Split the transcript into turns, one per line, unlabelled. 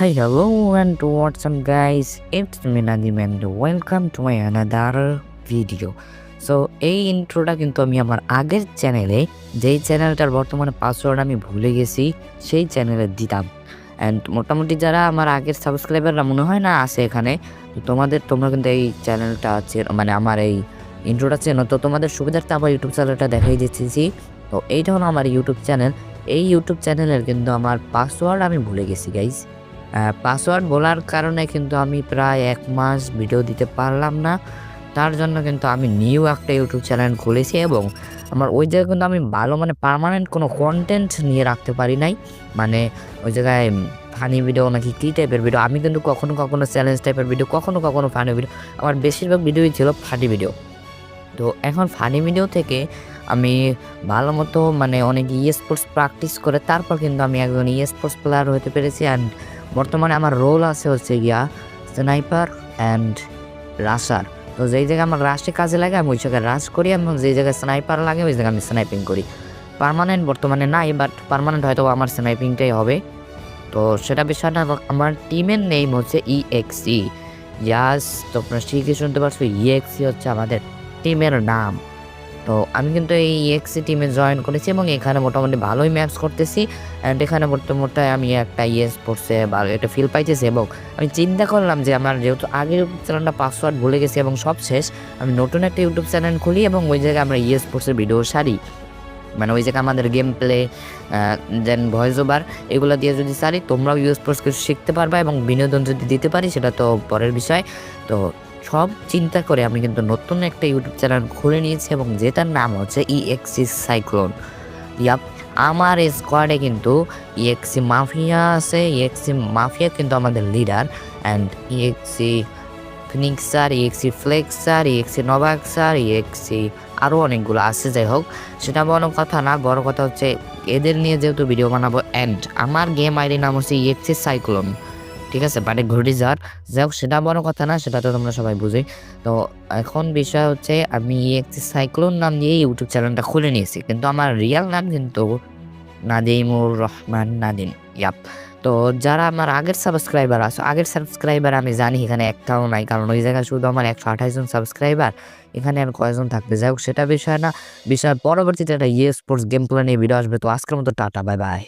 Hi, hello, and what's up, guys? It's me Nadim, and welcome to my another video. So এই ইন্ট্রোটা কিন্তু আমি আমার আগের চ্যানেলে, যেই চ্যানেলটার বর্তমানে পাসওয়ার্ড আমি ভুলে গেছি, সেই চ্যানেলে দিতাম। অ্যান্ড মোটামুটি যারা আমার আগের সাবস্ক্রাইবাররা মনে হয় না আছে এখানে, তো তোমরা কিন্তু এই চ্যানেলটা মানে আমার এই ইন্ট্রোটা চেনো, তো তোমাদের সুবিধার্থে আমার ইউটিউব চ্যানেলটা দেখাই দিচ্ছি। তো এইটা হলো আমার ইউটিউব চ্যানেল। এই ইউটিউব চ্যানেলের কিন্তু আমার পাসওয়ার্ড আমি ভুলে গেছি, গাইজ। পাসওয়ার্ড বলার কারণে কিন্তু আমি প্রায় ১ মাস ভিডিও দিতে পারলাম না। তার জন্য কিন্তু আমি নিউ একটা ইউটিউব চ্যানেল খুলেছি এবং আমার ওই জায়গায় কিন্তু আমি ভালো মানে পার্মানেন্ট কোনো কনটেন্ট নিয়ে রাখতে পারি নাই। মানে ওই জায়গায় ফানি ভিডিও নাকি কী টাইপের ভিডিও, আমি কিন্তু কখনো চ্যালেঞ্জ টাইপের ভিডিও, কখনো ফানি ভিডিও, আমার বেশিরভাগ ভিডিওই ছিল ফানি ভিডিও। তো এখন ফানি ভিডিও থেকে আমি ভালো মতো মানে অনেক স্পোর্টস প্র্যাকটিস করে তারপর কিন্তু আমি একজন স্পোর্টস প্লেয়ার হতে পেরেছি। অ্যান্ড বর্তমানে আমার রোল আছে হচ্ছে গিয়া স্নাইপার অ্যান্ড রাশার। তো যেই জায়গায় আমার রাশে কাজে লাগে আমি ওই জায়গায় রাশ করি, এবং যেই জায়গায় স্নাইপার লাগে ওই জায়গায় আমি স্নাইপিং করি। পার্মানেন্ট বর্তমানে নাই, বাট পার্মানেন্ট হয়তো আমার স্নাইপিংটাই হবে। তো সেটা বিষয় না, আমার টিমের নেম হচ্ছে EXE। ইয়াস, তোমরা ঠিকই শুনতে পারছো, EXE হচ্ছে আমাদের টিমের নাম। তো আমি কিন্তু এই EXE টিমে জয়েন করেছি এবং এখানে মোটামুটি ভালোই ম্যাচ করতেছি। অ্যান্ড এখানে মোটামুটি আমি একটা স্পোর্টসে ভালো একটা ফিল পাইতেছি, এবং আমি চিন্তা করলাম যে আমার যেহেতু আগের ইউটিউব চ্যানেলটা পাসওয়ার্ড ভুলে গেছি এবং সব শেষ, আমি নতুন একটা ইউটিউব চ্যানেল খুলি এবং ওই জায়গায় আমরা স্পোর্টসের ভিডিও সারি। মানে ওই জায়গায় আমাদের গেম প্লে দেন ভয়েস ওভার এগুলো দিয়ে যদি সারি, তোমরাও স্পোর্টস কিছু শিখতে পারবা এবং বিনোদন যদি দিতে পারি সেটা তো পরের বিষয়। তো সব চিন্তা করে আমি কিন্তু নতুন একটা ইউটিউব চ্যানেল খুলে নিয়েছি এবং যেটার নাম হচ্ছে EXE সাইক্লোন। ইয়াপ, আমার স্কোয়াডে কিন্তু EXE মাফিয়া আছে। EXE মাফিয়া কিন্তু আমাদের leader. And EXE ফিনিক্সার, EXE flexor, EXE নবাক্সার, EXE আরও অনেকগুলো আছে। যাই হোক, সেটা বড় কথা না, বড় কথা হচ্ছে এদের নিয়ে যেহেতু ভিডিও বানাবো। অ্যান্ড আমার গেম আইডির নাম হচ্ছে EXE সাইক্লোন, ঠিক আছে, মানে ঘূর্ণিঝড়। যাই হোক, সেটা বড় কথা না, সেটা তো তোমরা সবাই বুঝি। তো এখন বিষয় হচ্ছে আমি EXE সাইক্লোন নাম দিয়ে ইউটিউব চ্যানেলটা খুলে নিয়েছি, কিন্তু আমার রিয়েল নাম কিন্তু নাদিমুর রহমান নাদিম। ইয়াপ। তো যারা আমার আগের সাবস্ক্রাইবার আমি জানি এখানে একটাও নাই, কারণ ওই জায়গায় শুধু আমার 128 জন সাবস্ক্রাইবার, এখানে আর কয়জন থাকবে। যাই হোক, সেটা বিষয় না, বিষয় পরবর্তীতে একটা স্পোর্টস গেম প্লে নিয়ে ভিডিও আসবে। তো আজকের মতো টাটা, বাই বাই।